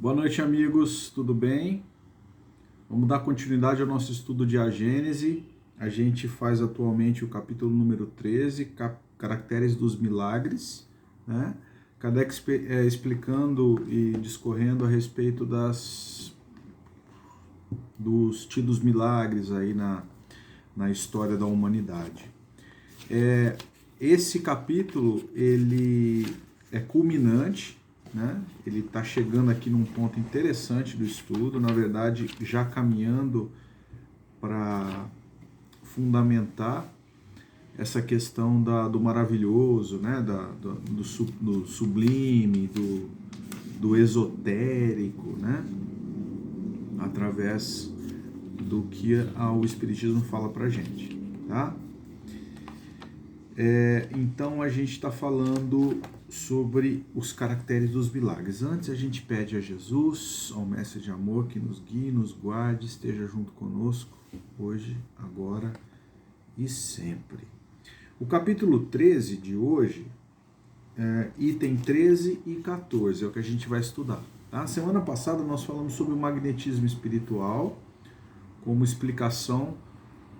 Boa noite, amigos, tudo bem? Vamos dar continuidade ao nosso estudo de A Gênese. A gente faz atualmente o capítulo número 13, Caracteres dos Milagres, né? Kardec explicando e discorrendo a respeito dos tidos milagres aí na história da humanidade. Esse capítulo, ele é culminante, né? Ele está chegando aqui num ponto interessante do estudo, na verdade, já caminhando para fundamentar essa questão do maravilhoso, né? Do sublime, do esotérico, né? Através do que o Espiritismo fala para a gente, tá? Então a gente está falando sobre os caracteres dos milagres. Antes a gente pede a Jesus, ao Mestre de Amor, que nos guie, nos guarde, esteja junto conosco, hoje, agora e sempre. O capítulo 13 de hoje, item 13 e 14, é o que a gente vai estudar. Tá? Semana passada nós falamos sobre o magnetismo espiritual, como explicação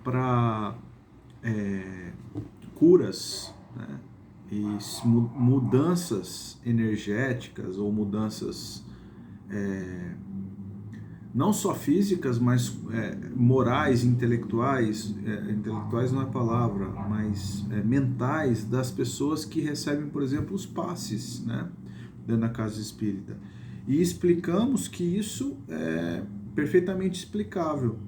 para curas, né? E mudanças energéticas ou mudanças não só físicas, mas morais, intelectuais, intelectuais não é palavra, mas mentais das pessoas que recebem, por exemplo, os passes, né? Dentro da casa espírita. E explicamos que isso é perfeitamente explicável.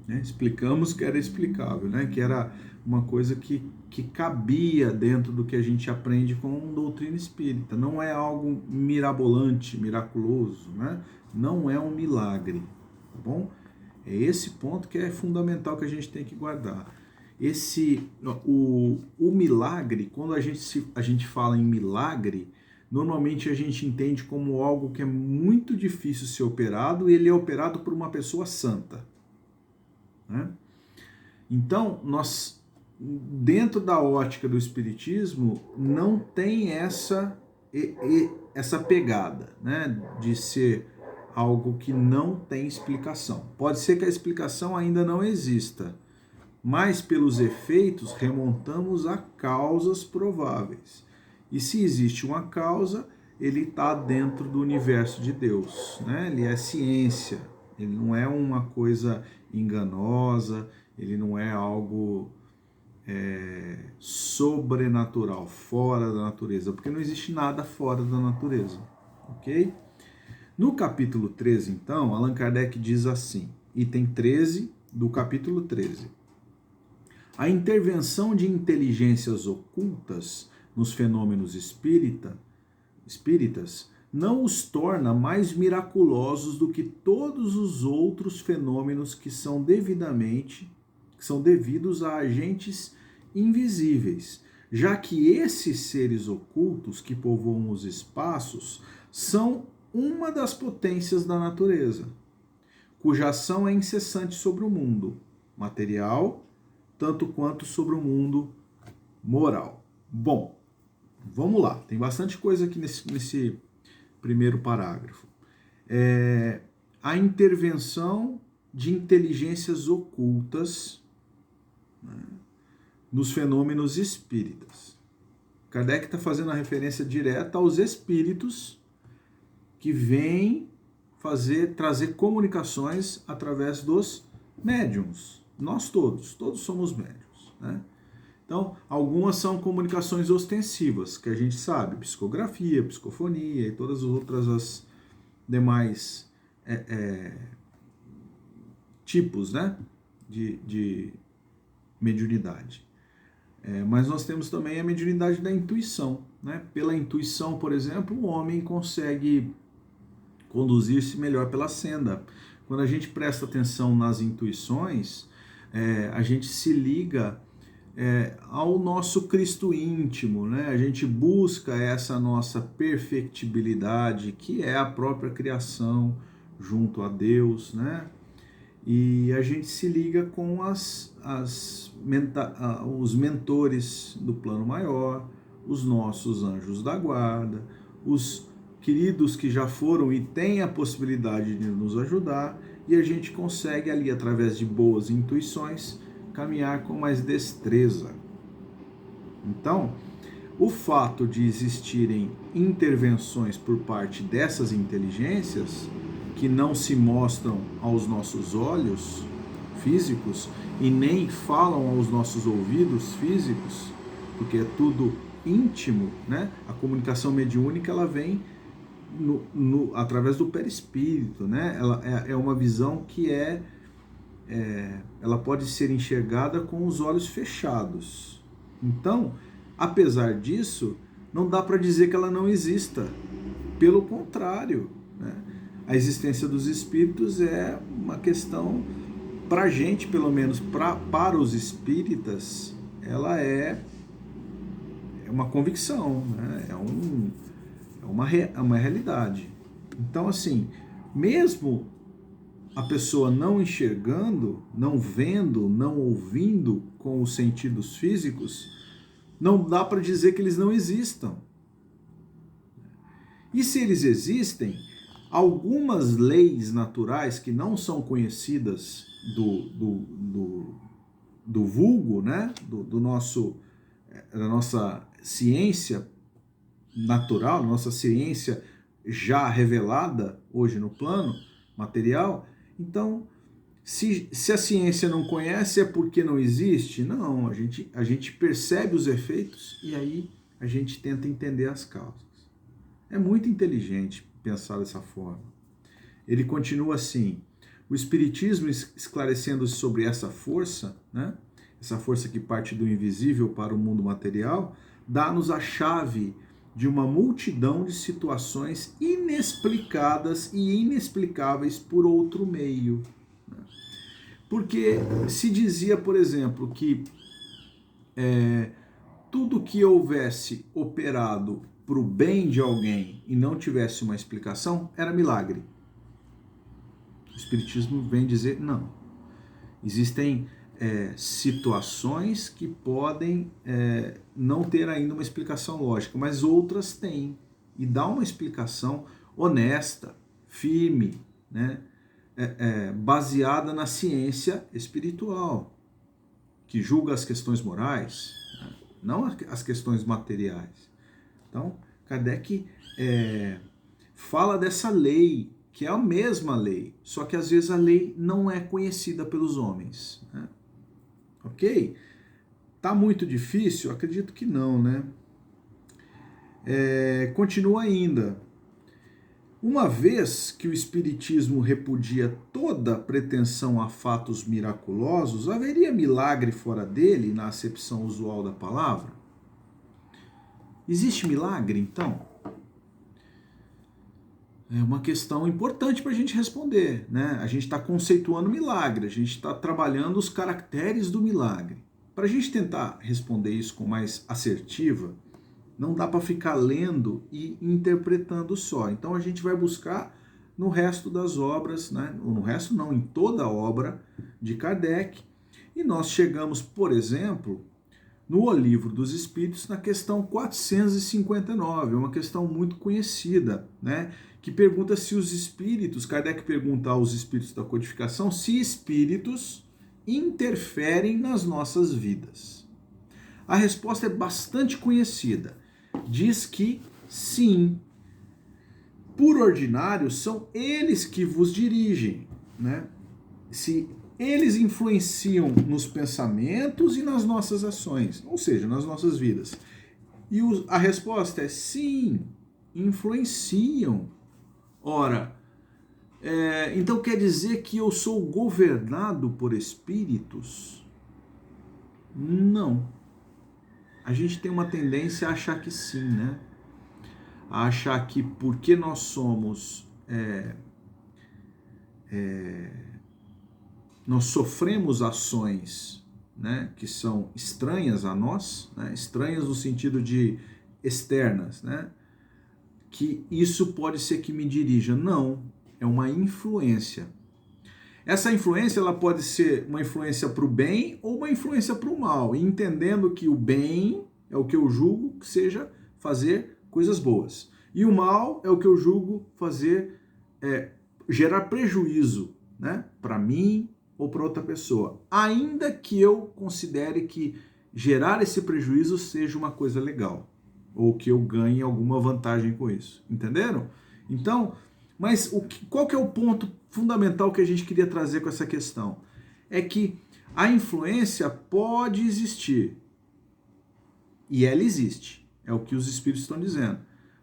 Explicamos que era explicável, né? Que era uma coisa que cabia dentro do que a gente aprende com doutrina espírita. Não é algo mirabolante, miraculoso, né? Não é um milagre, tá bom? É esse ponto que é fundamental que a gente tem que guardar. O milagre, quando a gente fala em milagre, normalmente a gente entende como algo que é muito difícil ser operado e ele é operado por uma pessoa santa. Né? Então, nós, dentro da ótica do Espiritismo, não tem essa pegada, né? De ser algo que não tem explicação. Pode ser que a explicação ainda não exista, mas pelos efeitos remontamos a causas prováveis. E se existe uma causa, ele está dentro do universo de Deus, né? Ele é ciência, ele não é uma coisa enganosa, ele não é algo sobrenatural, fora da natureza, porque não existe nada fora da natureza, ok? No capítulo 13, então, Allan Kardec diz assim, item 13 do capítulo 13. A intervenção de inteligências ocultas nos fenômenos espíritas não os torna mais miraculosos do que todos os outros fenômenos que são devidos a agentes invisíveis, já que esses seres ocultos que povoam os espaços são uma das potências da natureza, cuja ação é incessante sobre o mundo material, tanto quanto sobre o mundo moral. Bom, vamos lá, tem bastante coisa aqui nesse primeiro parágrafo. A intervenção de inteligências ocultas, né, nos fenômenos espíritas. Kardec está fazendo a referência direta aos espíritos que vêm trazer comunicações através dos médiums. Nós todos somos médiums, né? Então, algumas são comunicações ostensivas, que a gente sabe, psicografia, psicofonia e todas as outras as demais tipos, né, de mediunidade. Mas nós temos também a mediunidade da intuição, né? Pela intuição, por exemplo, o homem consegue conduzir-se melhor pela senda. Quando a gente presta atenção nas intuições, a gente se liga ao nosso Cristo íntimo, né? A gente busca essa nossa perfectibilidade, que é a própria criação junto a Deus, né? E a gente se liga com os mentores do plano maior, os nossos anjos da guarda, os queridos que já foram e têm a possibilidade de nos ajudar, e a gente consegue ali, através de boas intuições, caminhar com mais destreza. Então, o fato de existirem intervenções por parte dessas inteligências, que não se mostram aos nossos olhos físicos e nem falam aos nossos ouvidos físicos, porque é tudo íntimo, né? A comunicação mediúnica, ela vem através do perispírito, né? Ela é uma visão que ela pode ser enxergada com os olhos fechados. Então, apesar disso, não dá para dizer que ela não exista. Pelo contrário, né? A existência dos espíritos é uma questão, para a gente, pelo menos para os espíritas, ela é uma convicção, né? É uma realidade. Então, assim, mesmo a pessoa não enxergando, não vendo, não ouvindo com os sentidos físicos, não dá para dizer que eles não existam. E se eles existem, algumas leis naturais que não são conhecidas do vulgo, né? Da nossa ciência natural, nossa ciência já revelada hoje no plano material. Então, se a ciência não conhece, é porque não existe? Não, a gente percebe os efeitos e aí a gente tenta entender as causas. É muito inteligente pensar dessa forma. Ele continua assim: o Espiritismo, esclarecendo-se sobre essa força, né? Essa força que parte do invisível para o mundo material, dá-nos a chave de uma multidão de situações inexplicadas e inexplicáveis por outro meio. Porque se dizia, por exemplo, que tudo que houvesse operado para o bem de alguém e não tivesse uma explicação, era milagre. O Espiritismo vem dizer, não. Existem situações que podem não ter ainda uma explicação lógica, mas outras têm. E dá uma explicação honesta, firme, né? Baseada na ciência espiritual, que julga as questões morais, né? Não as questões materiais. Então, Kardec fala dessa lei, que é a mesma lei, só que às vezes a lei não é conhecida pelos homens, né? Ok? Tá muito difícil? Acredito que não, né? Continua ainda. Uma vez que o Espiritismo repudia toda pretensão a fatos miraculosos, haveria milagre fora dele, na acepção usual da palavra? Existe milagre, então? É uma questão importante para a gente responder, né? A gente está conceituando milagre, a gente está trabalhando os caracteres do milagre. Para a gente tentar responder isso com mais assertiva, não dá para ficar lendo e interpretando só. Então a gente vai buscar no resto das obras, né? Ou no resto não, em toda a obra de Kardec. E nós chegamos, por exemplo, no O Livro dos Espíritos, na questão 459, é uma questão muito conhecida, né? Que pergunta se os espíritos, Kardec pergunta aos espíritos da codificação, se espíritos interferem nas nossas vidas. A resposta é bastante conhecida. Diz que sim. Por ordinário, são eles que vos dirigem, né? Se eles influenciam nos pensamentos e nas nossas ações, ou seja, nas nossas vidas. E a resposta é sim, influenciam. Ora, então quer dizer que eu sou governado por espíritos? Não. A gente tem uma tendência a achar que sim, né? A achar que porque nós somos... nós sofremos ações, né, que são estranhas a nós, né, estranhas no sentido de externas, né, que isso pode ser que me dirija. Não, é uma influência. Essa influência ela pode ser uma influência para o bem ou uma influência para o mal, entendendo que o bem é o que eu julgo que seja fazer coisas boas. E o mal é o que eu julgo fazer, gerar prejuízo, né, para mim ou para outra pessoa. Ainda que eu considere que gerar esse prejuízo seja uma coisa legal, ou que eu ganhe alguma vantagem com isso. Entenderam? Então, mas qual que é o ponto fundamental que a gente queria trazer com essa questão? É que a influência pode existir. E ela existe. É o que os espíritos estão dizendo.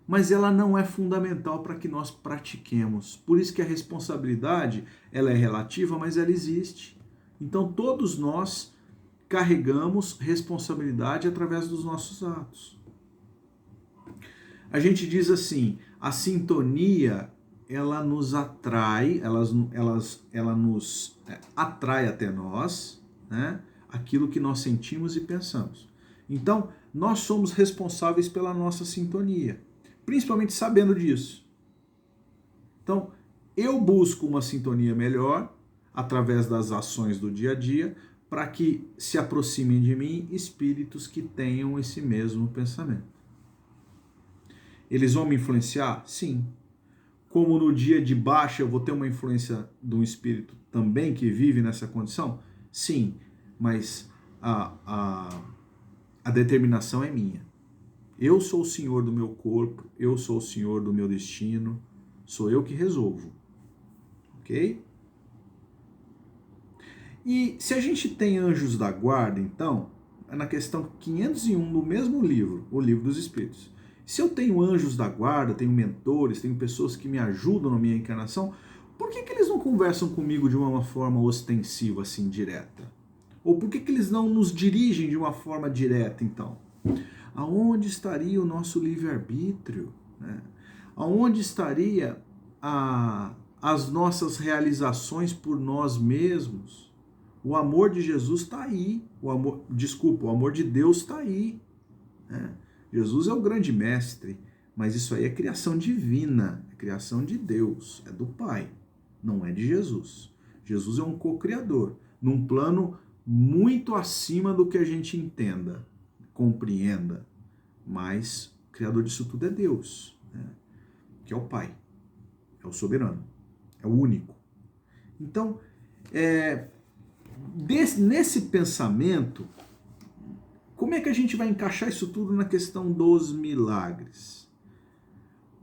Mas ela não é fundamental para que nós pratiquemos. Por isso que a responsabilidade, ela é relativa, mas ela existe. Então todos nós carregamos responsabilidade através dos nossos atos. A gente diz assim, a sintonia, ela nos atrai, ela nos atrai até nós, né? Aquilo que nós sentimos e pensamos. Então, nós somos responsáveis pela nossa sintonia, principalmente sabendo disso. Então, eu busco uma sintonia melhor através das ações do dia a dia, para que se aproximem de mim espíritos que tenham esse mesmo pensamento. Eles vão me influenciar? Sim. Como no dia de baixa eu vou ter uma influência de um espírito também que vive nessa condição? Sim, mas a determinação é minha. Eu sou o senhor do meu corpo, eu sou o senhor do meu destino, sou eu que resolvo. Ok? E se a gente tem anjos da guarda, então, é na questão 501 do mesmo livro, o Livro dos Espíritos. Se eu tenho anjos da guarda, tenho mentores, tenho pessoas que me ajudam na minha encarnação, por que eles não conversam comigo de uma forma ostensiva, assim, direta? Ou por que eles não nos dirigem de uma forma direta, então? Aonde estaria o nosso livre-arbítrio? Né? Aonde estaria as nossas realizações por nós mesmos? O amor de Jesus está aí. O amor de Deus está aí. Né? Jesus é o grande mestre, mas isso aí é criação divina, é criação de Deus, é do Pai, não é de Jesus. Jesus é um co-criador, num plano muito acima do que a gente entenda, compreenda, mas o criador disso tudo é Deus, né? Que é o Pai, é o soberano, é o único. Então, nesse pensamento, como é que a gente vai encaixar isso tudo na questão dos milagres?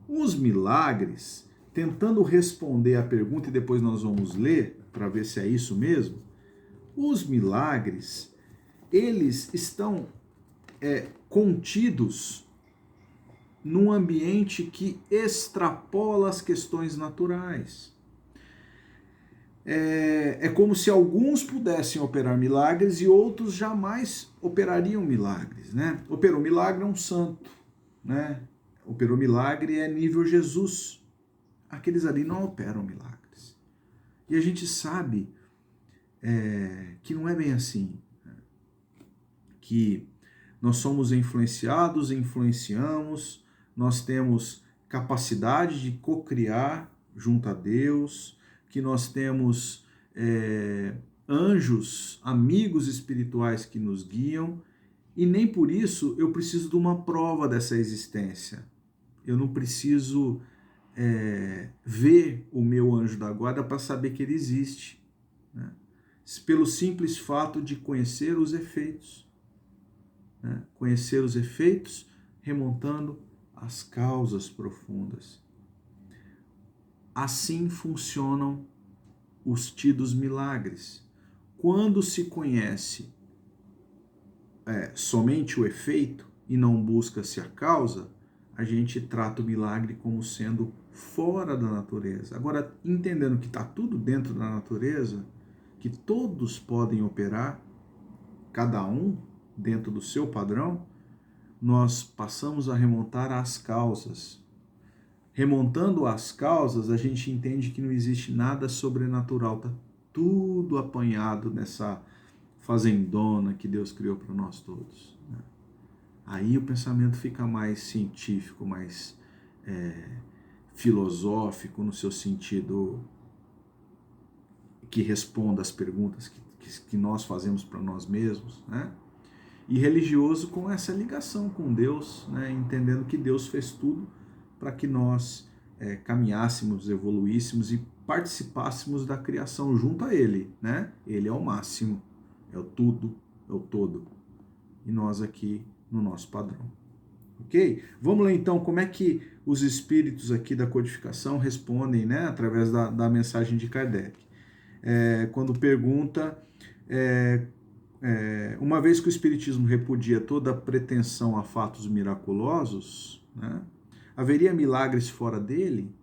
Os milagres, tentando responder a pergunta, e depois nós vamos ler para ver se é isso mesmo, os milagres, eles estão contidos num ambiente que extrapola as questões naturais. É como se alguns pudessem operar milagres e outros jamais operariam milagres, né? Operou milagre é um santo, né? Operou milagre é nível Jesus. Aqueles ali não operam milagres. E a gente sabe que não é bem assim. Né? Que nós somos influenciados, influenciamos, nós temos capacidade de cocriar junto a Deus, que nós temos anjos, amigos espirituais que nos guiam, e nem por isso eu preciso de uma prova dessa existência. Eu não preciso ver o meu anjo da guarda para saber que ele existe, né? Pelo simples fato de conhecer os efeitos. Né? Conhecer os efeitos remontando as causas profundas. Assim funcionam os tidos milagres. Quando se conhece somente o efeito e não busca-se a causa, a gente trata o milagre como sendo fora da natureza. Agora, entendendo que está tudo dentro da natureza, que todos podem operar, cada um dentro do seu padrão, nós passamos a remontar às causas. Remontando às causas, a gente entende que não existe nada sobrenatural, tá tudo apanhado nessa fazendona que Deus criou para nós todos. Né? Aí o pensamento fica mais científico, mais filosófico, no seu sentido que responda às perguntas que nós fazemos para nós mesmos, né? E religioso com essa ligação com Deus, né? Entendendo que Deus fez tudo para que nós caminhássemos, evoluíssemos e participássemos da criação junto a Ele, né? Ele é o máximo, é o tudo, é o todo. E nós aqui no nosso padrão. Ok? Vamos ler então como é que os espíritos aqui da codificação respondem, né? Através da mensagem de Kardec. Quando pergunta, uma vez que o Espiritismo repudia toda pretensão a fatos miraculosos, né? Haveria milagres fora dele,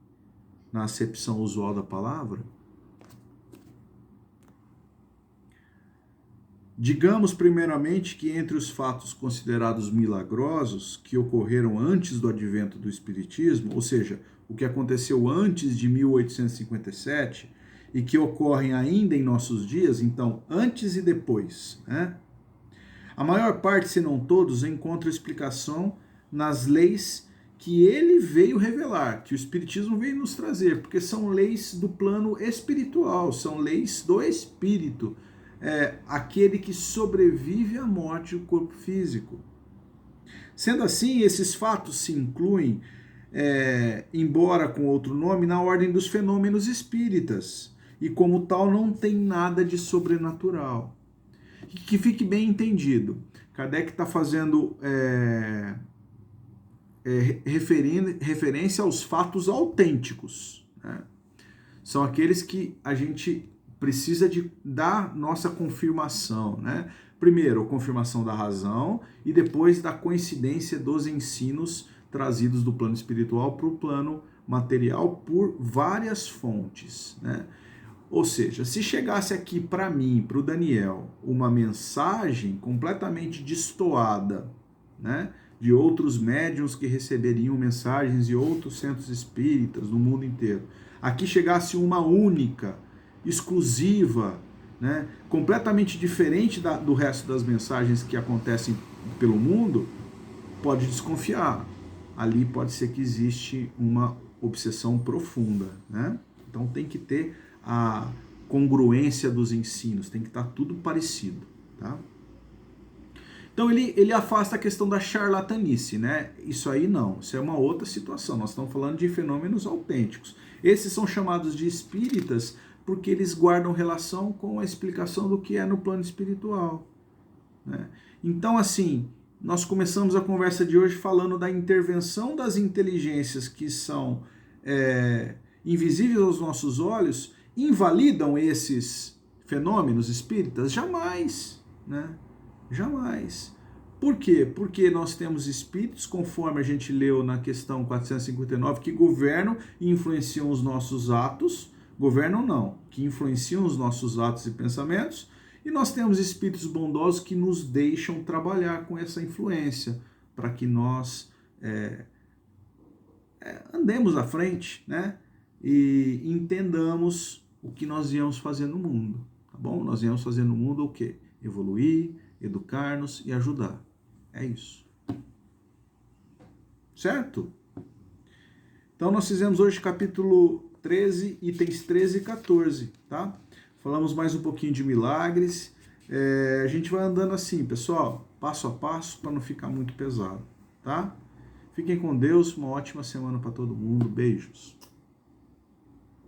na acepção usual da palavra? Digamos primeiramente que entre os fatos considerados milagrosos que ocorreram antes do advento do Espiritismo, ou seja, o que aconteceu antes de 1857 e que ocorrem ainda em nossos dias, então antes e depois, né? A maior parte, se não todos, encontra explicação nas leis que ele veio revelar, que o Espiritismo veio nos trazer, porque são leis do plano espiritual, são leis do espírito, aquele que sobrevive à morte do corpo físico. Sendo assim, esses fatos se incluem, embora com outro nome, na ordem dos fenômenos espíritas, e como tal não tem nada de sobrenatural. Que fique bem entendido, Kardec está fazendo referência aos fatos autênticos, né? São aqueles que a gente precisa de dar nossa confirmação, né? Primeiro, a confirmação da razão e depois da coincidência dos ensinos trazidos do plano espiritual para o plano material por várias fontes, né? Ou seja, se chegasse aqui para mim, para o Daniel, uma mensagem completamente destoada, né, de outros médiuns que receberiam mensagens de outros centros espíritas no mundo inteiro, aqui chegasse uma única, exclusiva, né, completamente diferente do resto das mensagens que acontecem pelo mundo, pode desconfiar. Ali pode ser que existe uma obsessão profunda, né? Então tem que ter a congruência dos ensinos, tem que estar tudo parecido, tá? Então ele afasta a questão da charlatanice, né? Isso aí não, isso é uma outra situação, nós estamos falando de fenômenos autênticos. Esses são chamados de espíritas porque eles guardam relação com a explicação do que é no plano espiritual, né? Então, assim, nós começamos a conversa de hoje falando da intervenção das inteligências que são invisíveis aos nossos olhos. Invalidam esses fenômenos espíritas? Jamais, né? Jamais. Por quê? Porque nós temos espíritos, conforme a gente leu na questão 459, que governam e influenciam os nossos atos. Governam não, que influenciam os nossos atos e pensamentos. E nós temos espíritos bondosos que nos deixam trabalhar com essa influência, para que nós andemos à frente, né? E entendamos o que nós viemos fazer no mundo, tá bom? Nós viemos fazer no mundo o quê? Evoluir, educar-nos e ajudar. É isso. Certo? Então nós fizemos hoje capítulo 13, itens 13 e 14, tá? Falamos mais um pouquinho de milagres. A gente vai andando assim, pessoal, passo a passo, para não ficar muito pesado, tá? Fiquem com Deus, uma ótima semana para todo mundo. Beijos.